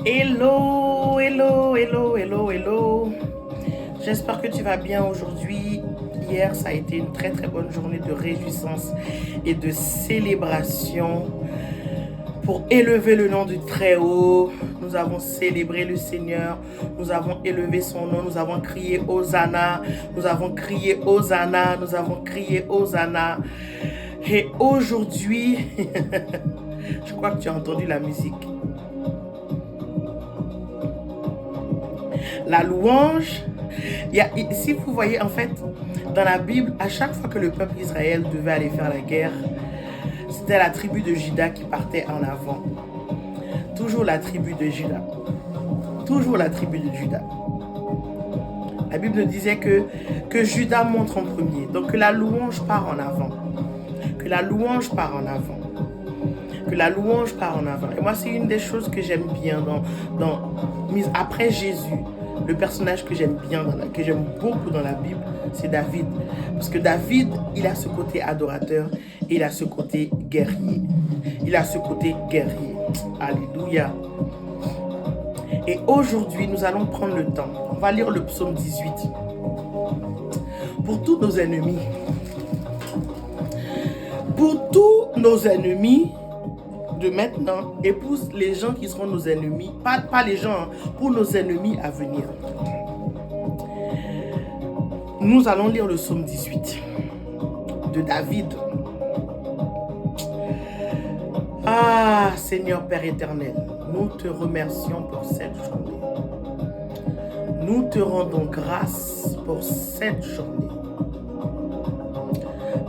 Hello, hello, hello, hello, hello. J'espère que tu vas bien aujourd'hui. Hier, ça a été une très très bonne journée de réjouissance et de célébration pour élever le nom du Très-Haut. Nous avons célébré le Seigneur, nous avons élevé son nom, nous avons crié Hosanna, nous avons crié Hosanna, nous avons crié Hosanna. Et aujourd'hui, je crois que tu as entendu la musique. La louange, si vous voyez en fait, dans la Bible, à chaque fois que le peuple d'Israël devait aller faire la guerre, c'était la tribu de Juda qui partait en avant. Toujours la tribu de Juda. Toujours la tribu de Juda. La Bible nous disait que Juda montre en premier. Donc que la louange part en avant. Que la louange part en avant. Que la louange part en avant. Et moi, c'est une des choses que j'aime bien après Jésus. Le personnage que j'aime bien, que j'aime beaucoup dans la Bible, c'est David. Parce que David, il a ce côté adorateur et il a ce côté guerrier. Il a ce côté guerrier. Alléluia. Et aujourd'hui, nous allons prendre le temps. On va lire le psaume 18. Pour tous nos ennemis. Pour tous nos ennemis de maintenant et pour les gens qui seront nos ennemis, pas les gens, hein, pour nos ennemis à venir. Nous allons lire le psaume 18 de David. Ah, Seigneur Père éternel, nous te remercions pour cette journée. Nous te rendons grâce pour cette journée.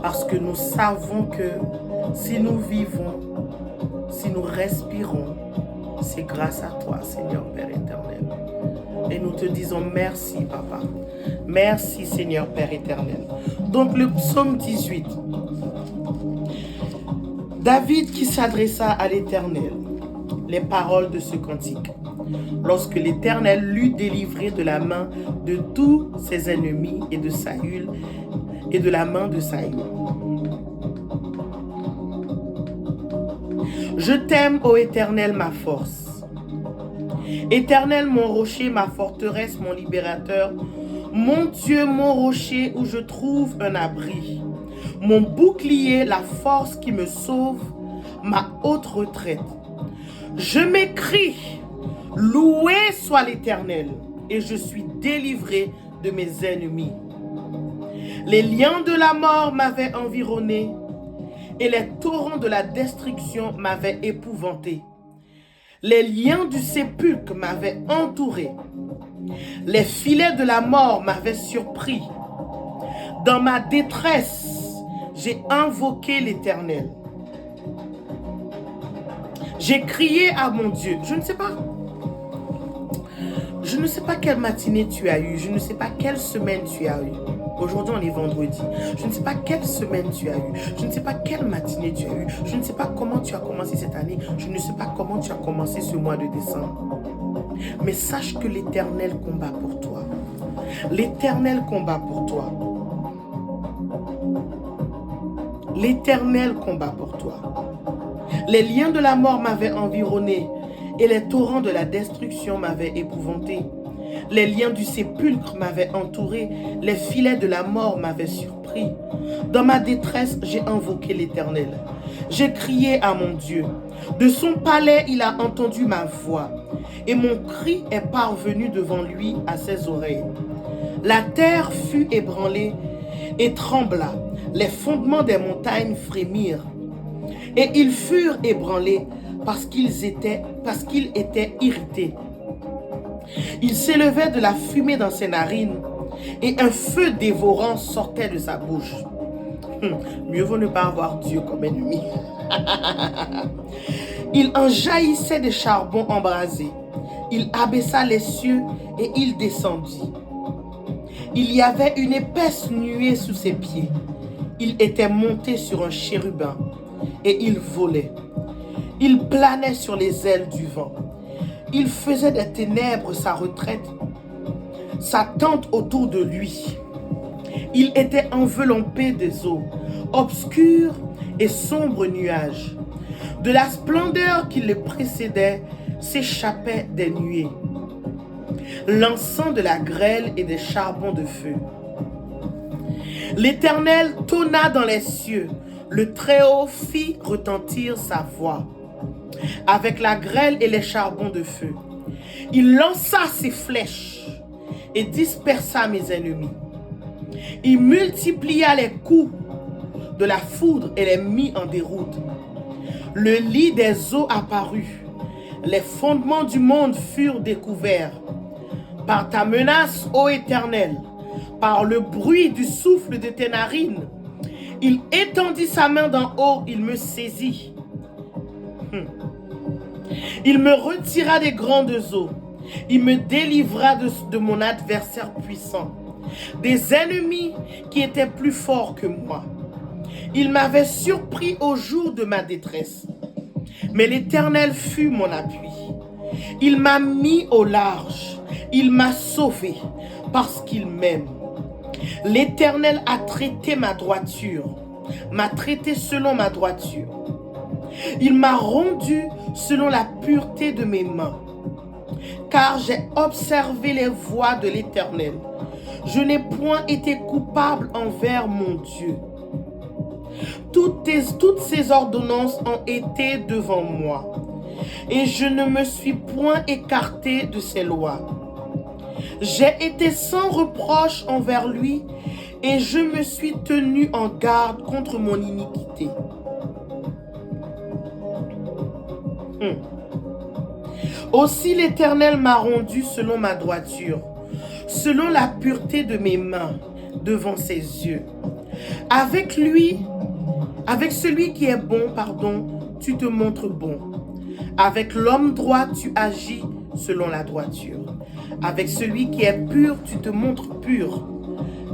Parce que nous savons que si nous vivons, si nous respirons, c'est grâce à toi, Seigneur Père éternel. Et nous te disons merci, Papa. Merci, Seigneur Père éternel. Donc, le psaume 18. David qui s'adressa à l'Éternel. Les paroles de ce cantique. Lorsque l'Éternel l'eut délivré de la main de tous ses ennemis et de Saül et de la main de Saül. Je t'aime, ô Éternel, ma force. Éternel, mon rocher, ma forteresse, mon libérateur, mon Dieu, mon rocher où je trouve un abri, mon bouclier, la force qui me sauve, ma haute retraite. Je m'écrie, loué soit l'Éternel, et je suis délivré de mes ennemis. Les liens de la mort m'avaient environné, et les torrents de la destruction m'avaient épouvanté. Les liens du sépulcre m'avaient entouré. Les filets de la mort m'avaient surpris. Dans ma détresse, j'ai invoqué l'Éternel. J'ai crié à mon Dieu. Je ne sais pas quelle matinée tu as eu. Je ne sais pas quelle semaine tu as eu. Aujourd'hui, on est vendredi. Je ne sais pas quelle semaine tu as eu. Je ne sais pas quelle matinée tu as eu. Je ne sais pas comment tu as commencé cette année. Je ne sais pas comment tu as commencé ce mois de décembre. Mais sache que l'Éternel combat pour toi. L'Éternel combat pour toi. L'Éternel combat pour toi. Les liens de la mort m'avaient environné et les torrents de la destruction m'avaient épouvanté. Les liens du sépulcre m'avaient entouré, les filets de la mort m'avaient surpris. Dans ma détresse, j'ai invoqué l'Éternel. J'ai crié à mon Dieu. De son palais, il a entendu ma voix, et mon cri est parvenu devant lui à ses oreilles. La terre fut ébranlée et trembla, les fondements des montagnes frémirent, et ils furent ébranlés parce qu'ils étaient irrités. Il s'élevait de la fumée dans ses narines et un feu dévorant sortait de sa bouche. Mieux vaut ne pas avoir Dieu comme ennemi. Il en jaillissait des charbons embrasés. Il abaissa les cieux et il descendit. Il y avait une épaisse nuée sous ses pieds. Il était monté sur un chérubin et il volait. Il planait sur les ailes du vent. Il faisait des ténèbres sa retraite, sa tente autour de lui. Il était enveloppé des eaux, obscur et sombre nuage. De la splendeur qui le précédait s'échappait des nuées, l'encens de la grêle et des charbons de feu. L'Éternel tonna dans les cieux, le Très-Haut fit retentir sa voix. Avec la grêle et les charbons de feu, il lança ses flèches et dispersa mes ennemis. Il multiplia les coups de la foudre et les mit en déroute. Le lit des eaux apparut, les fondements du monde furent découverts. Par ta menace, ô Éternel, par le bruit du souffle de tes narines, il étendit sa main d'en haut, il me saisit. Il me retira des grandes eaux, il me délivra de mon adversaire puissant, des ennemis qui étaient plus forts que moi. Il m'avait surpris au jour de ma détresse, mais l'Éternel fut mon appui. Il m'a mis au large, il m'a sauvé parce qu'il m'aime. L'Éternel a traité ma droiture, m'a traité selon ma droiture. Il m'a rendu selon la pureté de mes mains, car j'ai observé les voies de l'Éternel. Je n'ai point été coupable envers mon Dieu. Toutes ces ordonnances ont été devant moi, et je ne me suis point écarté de ses lois. J'ai été sans reproche envers lui, et je me suis tenu en garde contre mon iniquité. Aussi l'Éternel m'a rendu selon ma droiture, selon la pureté de mes mains devant ses yeux. Avec celui qui est bon, tu te montres bon. Avec l'homme droit, tu agis selon la droiture. Avec celui qui est pur, tu te montres pur.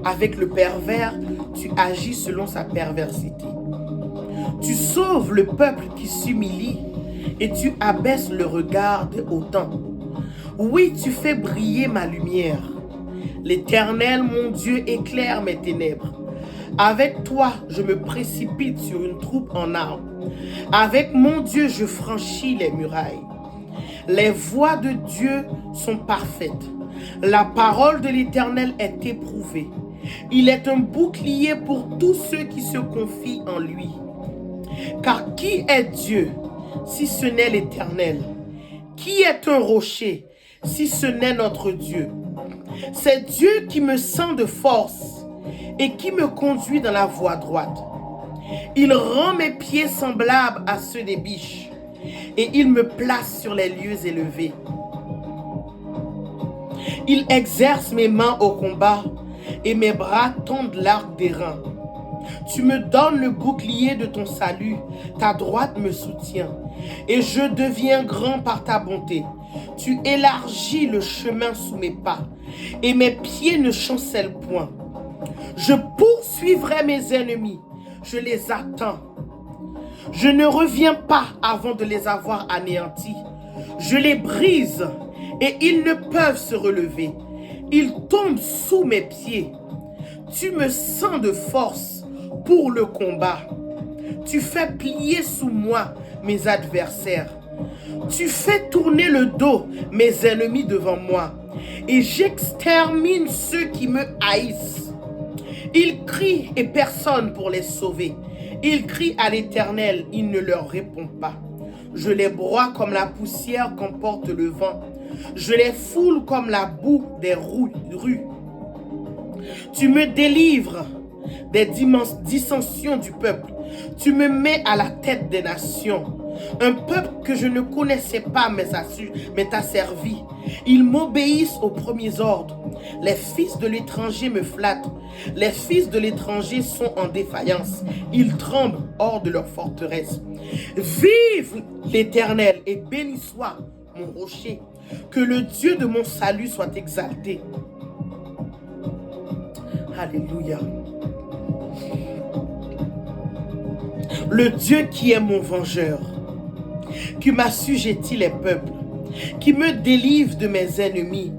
Avec le pervers, tu agis selon sa perversité. Tu sauves le peuple qui s'humilie et tu abaisses le regard des hautains. Oui, tu fais briller ma lumière. L'Éternel, mon Dieu, éclaire mes ténèbres. Avec toi, je me précipite sur une troupe en armes. Avec mon Dieu, je franchis les murailles. Les voies de Dieu sont parfaites. La parole de l'Éternel est éprouvée. Il est un bouclier pour tous ceux qui se confient en lui. Car qui est Dieu si ce n'est l'Éternel? Qui est un rocher si ce n'est notre Dieu? C'est Dieu qui me sent de force et qui me conduit dans la voie droite. Il rend mes pieds semblables à ceux des biches et il me place sur les lieux élevés. Il exerce mes mains au combat et mes bras tendent l'arc d'airain. Tu me donnes le bouclier de ton salut, ta droite me soutient et je deviens grand par ta bonté. Tu élargis le chemin sous mes pas et mes pieds ne chancellent point. Je poursuivrai mes ennemis, je les attends. Je ne reviens pas avant de les avoir anéantis. Je les brise et ils ne peuvent se relever. Ils tombent sous mes pieds. Tu me sens de force pour le combat. Tu fais plier sous moi mes adversaires. Tu fais tourner le dos mes ennemis devant moi et j'extermine ceux qui me haïssent. Ils crient et personne pour les sauver. Ils crient à l'Éternel, il ne leur répond pas. Je les broie comme la poussière qu'emporte le vent. Je les foule comme la boue des rues. Tu me délivres des dissensions du peuple. Tu me mets à la tête des nations. Un peuple que je ne connaissais pas mais t'a servi. Ils m'obéissent aux premiers ordres. Les fils de l'étranger me flattent. Les fils de l'étranger sont en défaillance. Ils tremblent hors de leur forteresse. Vive l'Éternel et béni soit mon rocher. Que le Dieu de mon salut soit exalté. Alléluia. Le Dieu qui est mon vengeur, qui m'assujettit les peuples. qui me délivre de mes ennemis.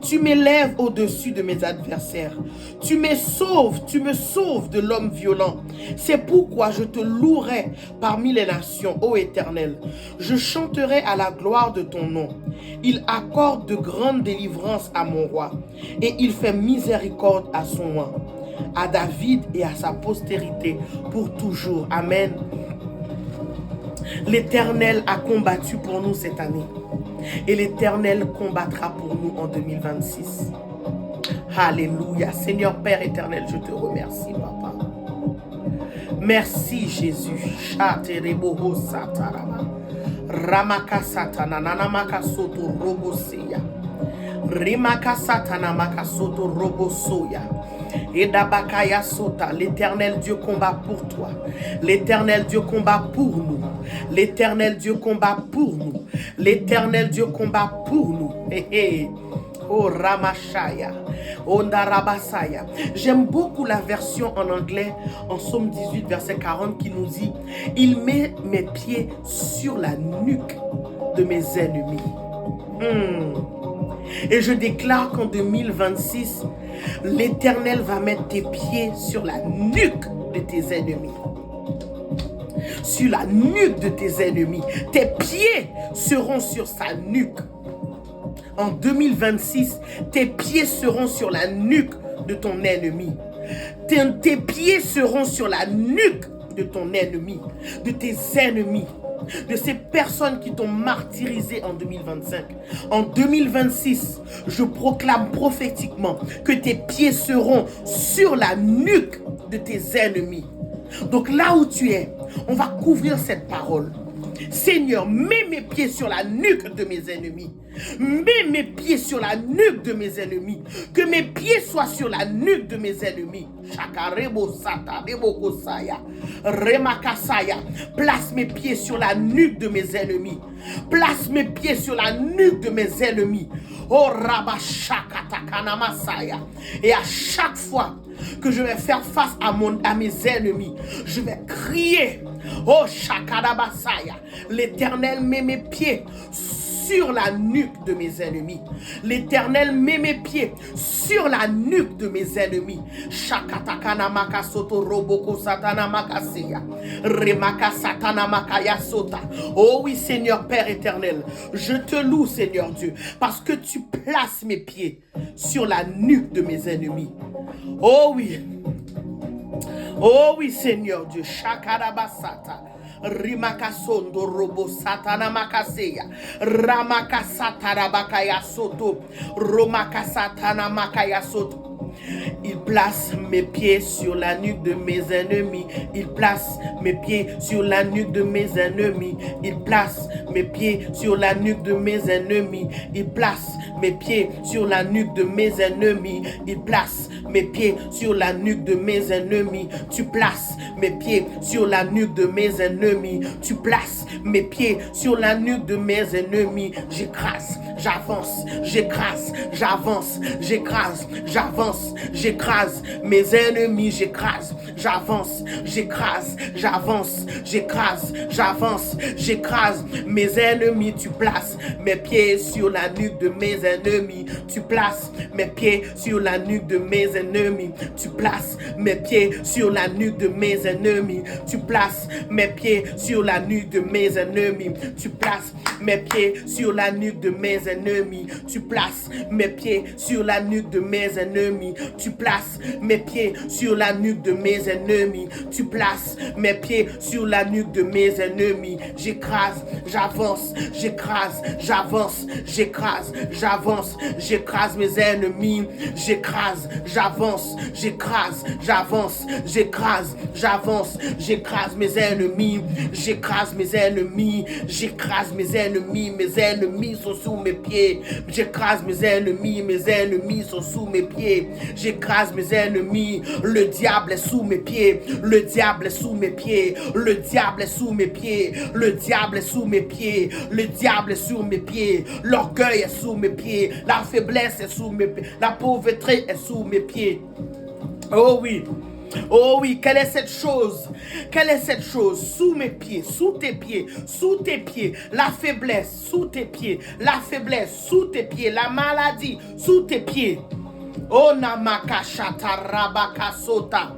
Tu m'élèves au-dessus de mes adversaires. Tu me sauves de l'homme violent. C'est pourquoi je te louerai parmi les nations, ô Éternel. Je chanterai à la gloire de ton nom. Il accorde de grandes délivrances à mon roi, et il fait miséricorde à son oint, à David et à sa postérité pour toujours. Amen. L'Éternel a combattu pour nous cette année. Et l'Éternel combattra pour nous en 2026. Alléluia. Seigneur Père éternel, je te remercie, Papa. Merci, Jésus. Chatereboho satarama. Ramaka satana nanamaka soto roboseya. Rimaka satana makasoto robosoya. Edabakaya sota. L'Éternel Dieu combat pour toi. L'Éternel Dieu combat pour nous. L'Éternel Dieu combat pour nous. L'Éternel Dieu combat pour nous. Hey, hey. Oh Ramashaya, oh Narabasaya. J'aime beaucoup la version en anglais, en Psaume 18, verset 40, qui nous dit: il met mes pieds sur la nuque de mes ennemis. Et je déclare qu'en 2026, l'Éternel va mettre tes pieds sur la nuque de tes ennemis. Sur la nuque de tes ennemis. Tes pieds seront sur sa nuque. En 2026, tes pieds seront sur la nuque de ton ennemi. Tes pieds seront sur la nuque de ton ennemi, de tes ennemis, de ces personnes qui t'ont martyrisé en 2025. En 2026, je proclame prophétiquement que tes pieds seront sur la nuque de tes ennemis. Donc là où tu es, on va couvrir cette parole. Seigneur, mets mes pieds sur la nuque de mes ennemis. Mets mes pieds sur la nuque de mes ennemis. Que mes pieds soient sur la nuque de mes ennemis. Chakarebo sata deboko saya. Remakasaya. Place mes pieds sur la nuque de mes ennemis. Place mes pieds sur la nuque de mes ennemis. Oh Rabashakatakana Masaya. Et à chaque fois que je vais faire face à mes ennemis, je vais crier: oh Shakadabasaya. L'Éternel met mes pieds sur la nuque de mes ennemis. L'Éternel met mes pieds sur la nuque de mes ennemis. Shakatakana makasoto roboko satana makaseya. Remaka satana makaya sota. Oh oui, Seigneur Père éternel, je te loue, Seigneur Dieu, parce que tu places mes pieds sur la nuque de mes ennemis. Oh oui. Oh oui, Seigneur Dieu. Shakadabasata. Rimakasondo robo satana makaseya. Ramakasatana makaya soto. Romakasatana makaya soto. Il place mes pieds sur la nuque de mes ennemis. Il place mes pieds sur la nuque de mes ennemis. Il place mes pieds sur la nuque de mes ennemis. Il place mes pieds sur la nuque de mes ennemis. Il place mes pieds sur la nuque de mes ennemis. Tu places mes pieds sur la nuque de mes ennemis. Tu places mes pieds sur la nuque de mes ennemis. J'écrase, j'avance, j'écrase, j'avance, j'écrase, j'avance, j'écrase mes ennemis, j'écrase, j'avance, j'écrase, j'avance, j'écrase, j'avance, j'écrase mes ennemis. Tu places mes pieds sur la nuque de mes ennemis. Tu places mes pieds sur la nuque de mes ennemis. Tu places mes pieds sur la nuque de mes ennemis. Tu places mes pieds sur la nuque de mes ennemis. Tu places mes pieds sur la nuque de mes ennemis. Tu places mes pieds sur la nuque de mes ennemis. Tu places mes pieds sur la nuque de mes ennemis. Tu places mes pieds sur la nuque de mes ennemis. J'écrase, j'avance, j'écrase, j'avance, j'écrase, j'avance, j'écrase mes ennemis. J'écrase, j'avance, j'écrase, j'avance, j'écrase, j'avance, j'écrase mes ennemis. J'écrase mes ennemis. J'écrase mes ennemis. Mes ennemis sont sous mes pieds. J'écrase mes ennemis. Mes ennemis sont sous mes pieds. J'écrase mes ennemis. Le diable est sous mes pieds. Le diable est sous mes pieds. Le diable est sous mes pieds. Le diable est sous mes pieds. Le diable est sous mes pieds. L'orgueil est sous mes pieds. La faiblesse est sous mes pieds. La pauvreté est sous mes pieds. Oh oui. Oh oui, quelle est cette chose? Quelle est cette chose? Sous mes pieds, sous tes pieds, sous tes pieds, la faiblesse, sous tes pieds, la faiblesse, sous tes pieds, la maladie, sous tes pieds. Oh namaka shata rabaka sota.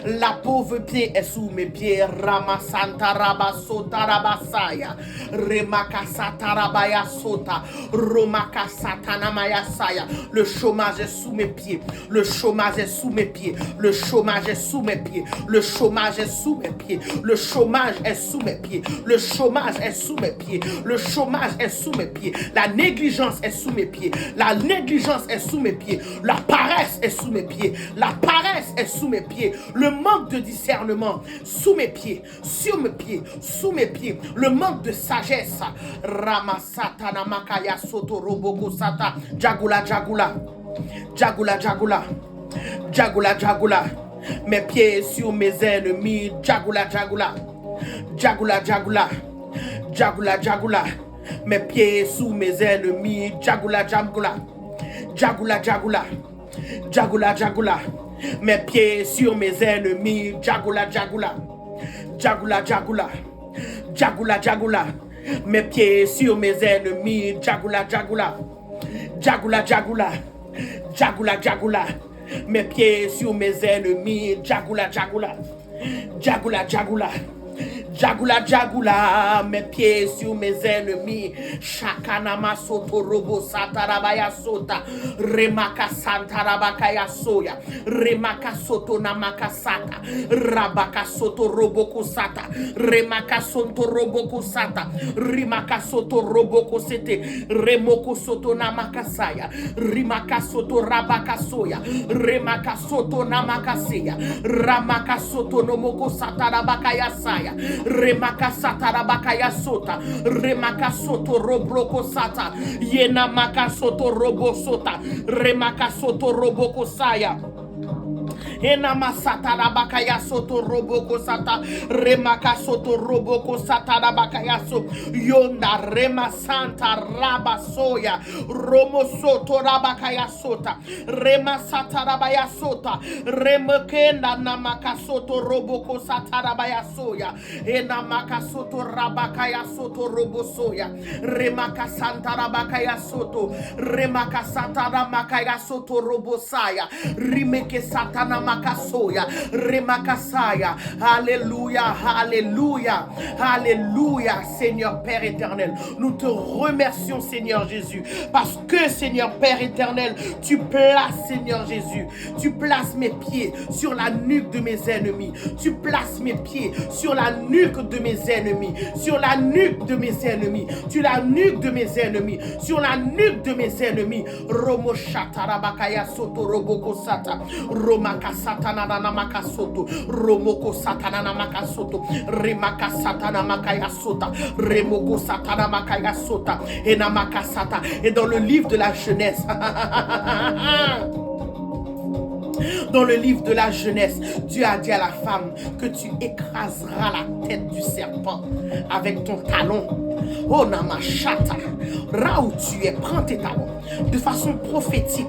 La pauvreté est sous mes pieds. Ramasanta rabasota rabasaya. Remaka satarabaya sota. Romaka satanamaya saya. Le chômage est sous mes pieds. Le chômage est sous mes pieds. Le chômage est sous mes pieds. Le chômage est sous mes pieds. Le chômage est sous mes pieds. Le chômage est sous mes pieds. Le chômage est sous mes pieds. La négligence est sous mes pieds. La négligence est sous mes pieds. La paresse est sous mes pieds. La paresse est sous mes pieds. Le manque de discernement sous mes pieds, sur mes pieds, sous mes pieds. Le manque de sagesse. Ramasata namakaya soto roboko sata. Jagula jagula. Jagula jagula. Jagula jagula. Mes pieds sur mes ennemis. Jagula jagula. Jagula jagula. Jagula jagula. Mes pieds sous mes ennemis. Jagula jagula. Jagula jagula. Jagula jagula. Mes pieds sur mes ennemis. Jagula jagula. Jagula jagula. Jagula jagula. Mes pieds sur mes ennemis. Jagula jagula. Jagula jagula. Jagula jagula. Mes pieds sur mes ennemis. Jagula jagula. Jagula jagula. Jagula jagula, mes pieds sur mes ennemis. Shakanama soto robo satarabaya sota. Remaka santarabakaya soya. Remaka soto namaka sata. Rabaka soto roboko sata. Remaka soto roboko sata. Rimaka soto roboko sete. Remoko soto namaka saya. Rimaka soto rabaka soya. Remaka soto namaka seya. Ramaka soto nomoko satarabakaya saya. Remaka satarabakaya sota. Remaka soto robroko sata. Yena maka soto robo sota. Remaka soto roboko saya. Enama satarabakaya soto roboko sata. Remaka soto roboko satarabakaya so. Yonda rema santa raba soya. Romo soto rabakaya sota. Rema satarabaya sota. Remekenda namaka soto roboko satarabaya soya. Enamaka soto rabakaya soto robo soya. Remaka santa rabakaya soto. Remaka sataramakaya soto robo saya. Rimeke satana makasoya, remakasaya. Alléluia, alléluia, alléluia, Seigneur Père éternel. Nous te remercions, Seigneur Jésus, parce que, Seigneur Père éternel, tu places, Seigneur Jésus, tu places mes pieds sur la nuque de mes ennemis. Tu places mes pieds sur la nuque de mes ennemis, sur la nuque de mes ennemis, sur la nuque de mes ennemis, sur la nuque de mes ennemis. Romo shatarabakaya soto roboko sata. Romaka satana namaka soto. Romoko satana namaka soto. Remaka satana makaya sota. Remoko satana makaya sota. Et namaka sata. Et dans le livre de la jeunesse. Dans le livre de la jeunesse, Dieu a dit à la femme que tu écraseras la tête du serpent avec ton talon. Oh namashata, là où tu es, prends tes talons de façon prophétique.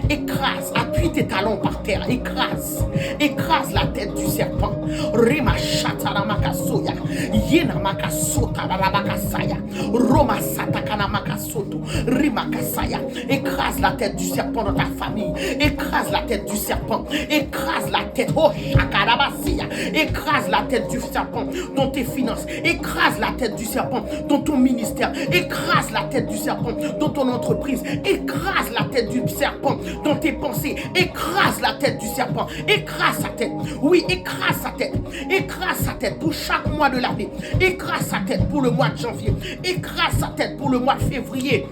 Écrase, appuie tes talons par terre, écrase la tête du serpent. Rima shata ramakasoya, yena makasota ramakasaya, Roma satakana makasoto, Rima kasaya. Écrase la tête du serpent dans ta famille, écrase la tête du serpent, écrase la tête, oh shakarabasia, écrase la tête du serpent dans tes finances, écrase la tête du serpent dans ton ministère, écrase la tête du serpent dans ton entreprise, écrase la tête du serpent dans tes pensées, écrase la tête du serpent, écrase sa tête, oui, écrase sa tête pour chaque mois de l'année, écrase sa tête pour le mois de janvier, écrase sa tête pour le mois de février,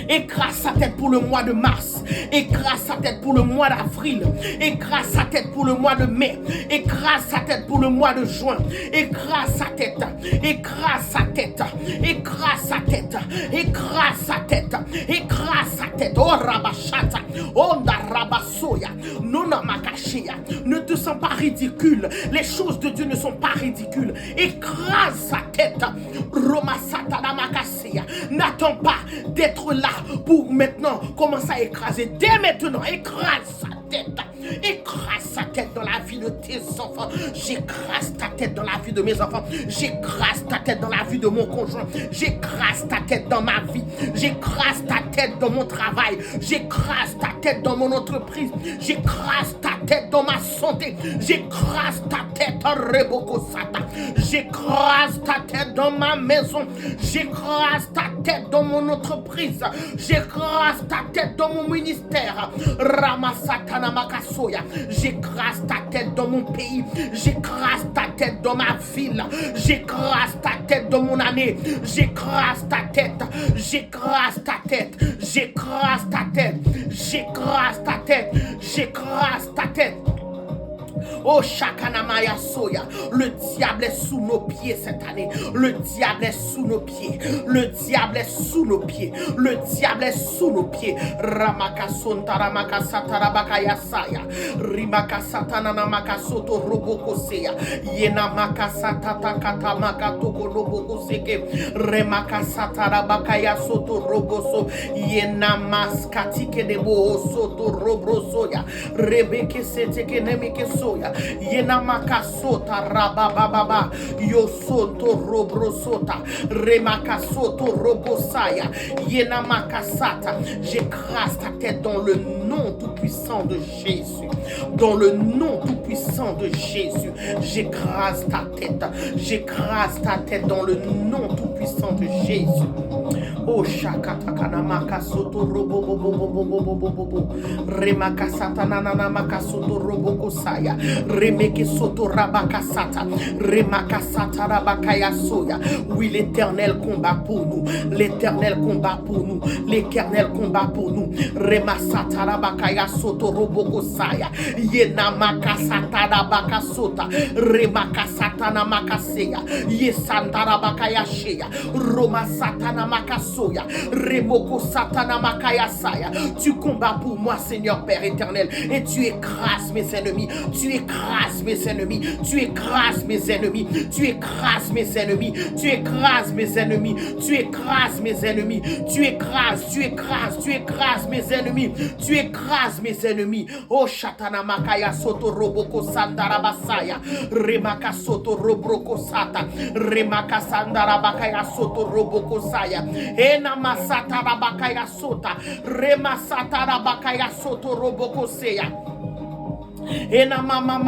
écrase sa tête pour le mois de mars, écrase sa tête pour le mois d'avril, écrase sa tête pour le mois de mai, écrase sa tête pour le mois de juin, écrase sa tête, écrase sa tête, écrase sa tête, écrase sa tête, écrase sa tête. Oh rabashata, onda rabasoya, nona makashia. Ne te sens pas ridicule. Les choses de Dieu ne sont pas ridicules. Écrase sa tête. Roma satana makasia. N'attends pas d'être là pour maintenant commencer à écraser. Dès maintenant, écrase sa tête. Écrase sa tête dans vie de tes enfants. J'écrase ta tête dans la vie de mes enfants. J'écrase ta tête dans la vie de mon conjoint. J'écrase ta tête dans ma vie. J'écrase ta tête dans mon travail. J'écrase ta tête dans mon entreprise. J'écrase ta tête dans ma santé. J'écrase ta tête en Rebokosata. J'écrase ta tête dans ma maison. J'écrase ta tête dans mon entreprise. J'écrase ta tête dans mon ministère. Ramasatana Makasoya. J'écrase ta tête dans mon pays. J'écrase ta tête dans ma ville. J'écrase ta tête dans mon année. J'écrase ta tête. J'écrase ta tête. J'écrase ta tête. J'écrase ta tête. J'écrase ta tête. Oh, Shakanamaya Soya, le diable est sous nos pieds cette année. Le diable est sous nos pieds. Le diable est sous nos pieds. Le diable est sous nos pieds. Ramakasonta Ramakasata Rabakaya Saya. Rimakasata Nanamakasoto Robokoseya. Yena Makasata Takata Makatoko Robokoseke. Remakasata Rabakaya Soto Roboso. Yena Maskatike Debo Soto Robrosoya. Rebeke Seteke Nemeke Soya. Yena makasota rabababa yosonto robrosota remakasoto robosaya yena makasata. J'écrase ta tête dans le nom tout puissant de Jésus. Dans le nom tout puissant de Jésus, j'écrase ta tête. J'écrase ta tête dans le nom tout puissant de Jésus. Oh shakatakana makasoto robo bobo bobo bobo bobo remakasata nanana makasoto robo kosaya remeke soto rabakasata remakasata rabakaya soya. Oui, l'Éternel combat pour nous. L'Éternel combat pour nous. L'Éternel combat pour nous. Remasata rabakaya soto robo kosaya yena makasata rabakasota remakasata na makaseya yesanta rabakaya sheya roma satana makasoya remoko satana makaya saya. Tu combats pour moi, Seigneur Père éternel, et tu écrases mes ennemis. Tu écrases mes ennemis. Tu écrases mes ennemis. Tu écrases mes ennemis. Tu écrases mes ennemis. Tu écrases mes ennemis. Tu écrases, tu écrases, tu écrases mes ennemis. Tu écrases mes ennemis. Oh Shatana Makaya Soto Roboko Sandara Basaya. Remaka Soto Robroko Sata. Remaka Sandara Bakaya Soto Roboko Saya. Ena Masata Rabakaya Sota. Remasata Rabakaya Soto Roboko Seya. Ena mama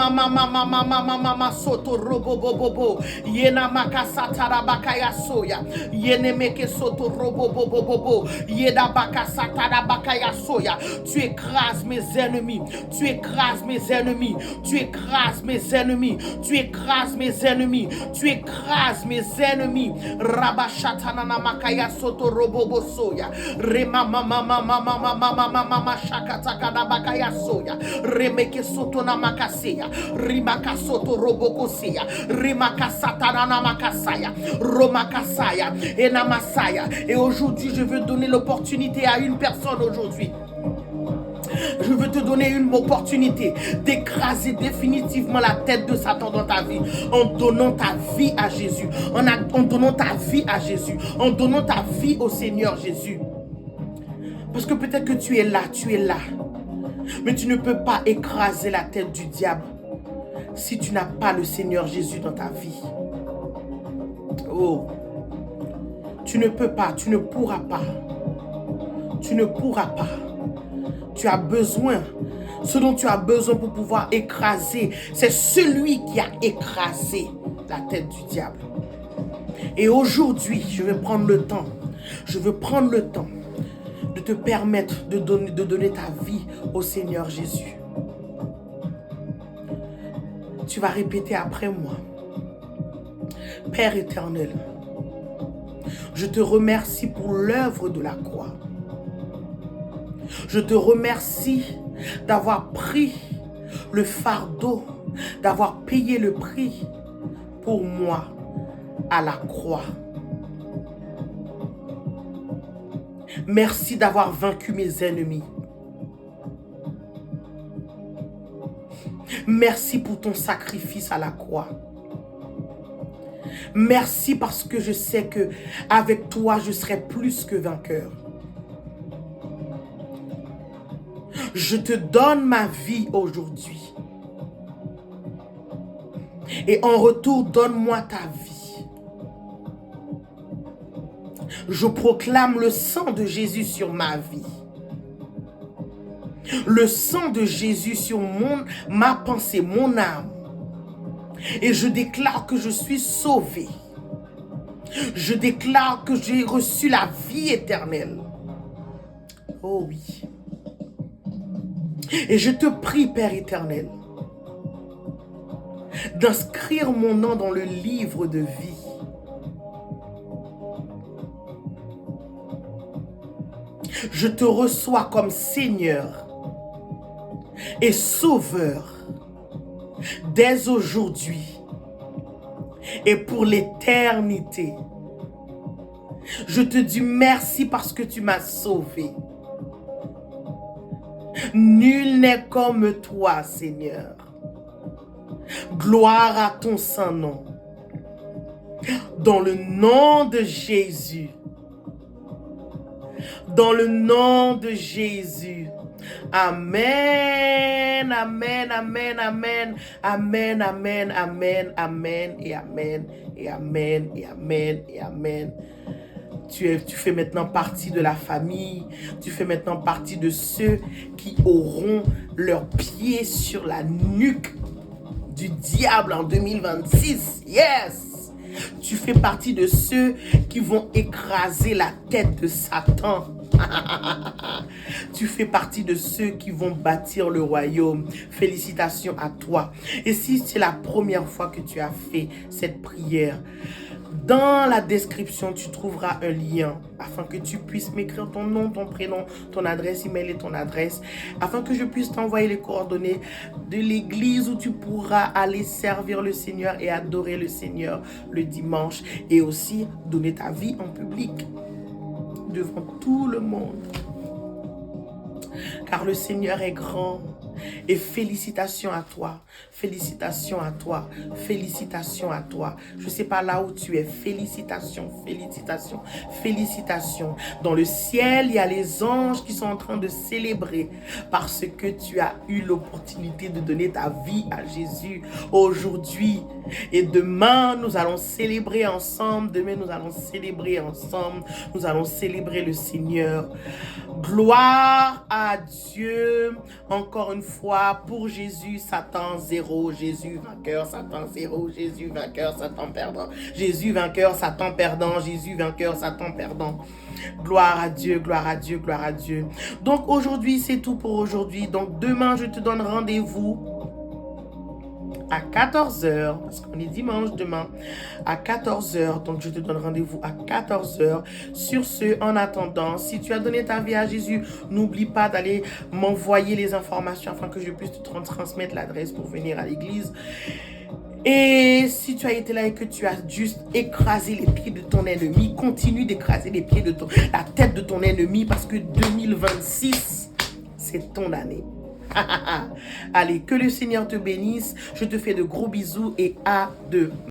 soto robo bobo yena makasata rabakaya soya yene meke soto robo bobo yeda bakasata rabakaya soya. Tu écrases mes ennemis. Tu écrases mes ennemis. Tu écrases mes ennemis. Tu écrases mes ennemis. Tu écrases mes ennemis. Rabashatana makaya soto robo bosoya rema mama shakataka rabakaya soya remeke soto na makaseya rimaka soto robokoseya rimaka satana makasaya romakasaya et namasaya. Et aujourd'hui je veux donner l'opportunité à une personne aujourd'hui. Je veux te donner une opportunité d'écraser définitivement la tête de Satan dans ta vie en donnant ta vie à Jésus, en donnant ta vie à Jésus, en donnant ta vie au Seigneur Jésus. Parce que peut-être que tu es là, mais tu ne peux pas écraser la tête du diable si tu n'as pas le Seigneur Jésus dans ta vie. Oh, tu ne peux pas, tu ne pourras pas. Tu ne pourras pas. Tu as besoin, ce dont tu as besoin pour pouvoir écraser, c'est celui qui a écrasé la tête du diable. Et aujourd'hui, je veux prendre le temps de te permettre de donner ta vie au Seigneur Jésus. Tu vas répéter après moi. Père éternel, je te remercie pour l'œuvre de la croix. Je te remercie d'avoir pris le fardeau, d'avoir payé le prix pour moi à la croix. Merci d'avoir vaincu mes ennemis. Merci pour ton sacrifice à la croix. Merci parce que je sais que avec toi, je serai plus que vainqueur. Je te donne ma vie aujourd'hui. Et en retour, donne-moi ta vie. Je proclame le sang de Jésus sur ma vie. Le sang de Jésus sur ma pensée, mon âme. Et je déclare que je suis sauvé. Je déclare que j'ai reçu la vie éternelle. Oh oui. Et je te prie, Père éternel, d'inscrire mon nom dans le livre de vie. Je te reçois comme Seigneur et Sauveur dès aujourd'hui et pour l'éternité. Je te dis merci parce que tu m'as sauvé. Nul n'est comme toi, Seigneur. Gloire à ton saint nom. Dans le nom de Jésus. Dans le nom de Jésus. Amen, amen, amen, amen, amen, amen, amen, amen, et amen, et amen, et amen, et amen. Tu fais maintenant partie de la famille. Tu fais maintenant partie de ceux qui auront leurs pieds sur la nuque du diable en 2026. Yes! Tu fais partie de ceux qui vont écraser la tête de Satan. Tu fais partie de ceux qui vont bâtir le royaume. Félicitations à toi. Et si c'est la première fois que tu as fait cette prière, dans la description, tu trouveras un lien afin que tu puisses m'écrire ton nom, ton prénom, ton adresse email et ton adresse, afin que je puisse t'envoyer les coordonnées de l'église où tu pourras aller servir le Seigneur et adorer le Seigneur le dimanche, et aussi donner ta vie en public devant tout le monde. Car le Seigneur est grand. Et félicitations à toi, félicitations à toi, félicitations à toi. Je ne sais pas là où tu es, félicitations, félicitations, félicitations. Dans le ciel, il y a les anges qui sont en train de célébrer parce que tu as eu l'opportunité de donner ta vie à Jésus aujourd'hui. Et demain, nous allons célébrer ensemble. Demain, nous allons célébrer ensemble. Nous allons célébrer le Seigneur. Gloire à Dieu. Encore une fois, pour Jésus, Satan 0, Jésus vainqueur, Satan 0, Jésus vainqueur, Satan perdant, Jésus vainqueur, Satan perdant, Jésus vainqueur, Satan perdant. Gloire à Dieu, gloire à Dieu, gloire à Dieu. Donc aujourd'hui, c'est tout pour aujourd'hui. Donc demain, je te donne rendez-vous à 14h, parce qu'on est dimanche demain, à 14h, donc je te donne rendez-vous à 14h. Sur ce, en attendant, si tu as donné ta vie à Jésus, n'oublie pas d'aller m'envoyer les informations afin que je puisse te transmettre l'adresse pour venir à l'église. Et si tu as été là et que tu as juste écrasé les pieds de ton ennemi, continue d'écraser les pieds de la tête de ton ennemi, parce que 2026, c'est ton année. Allez, que le Seigneur te bénisse. Je te fais de gros bisous et à demain.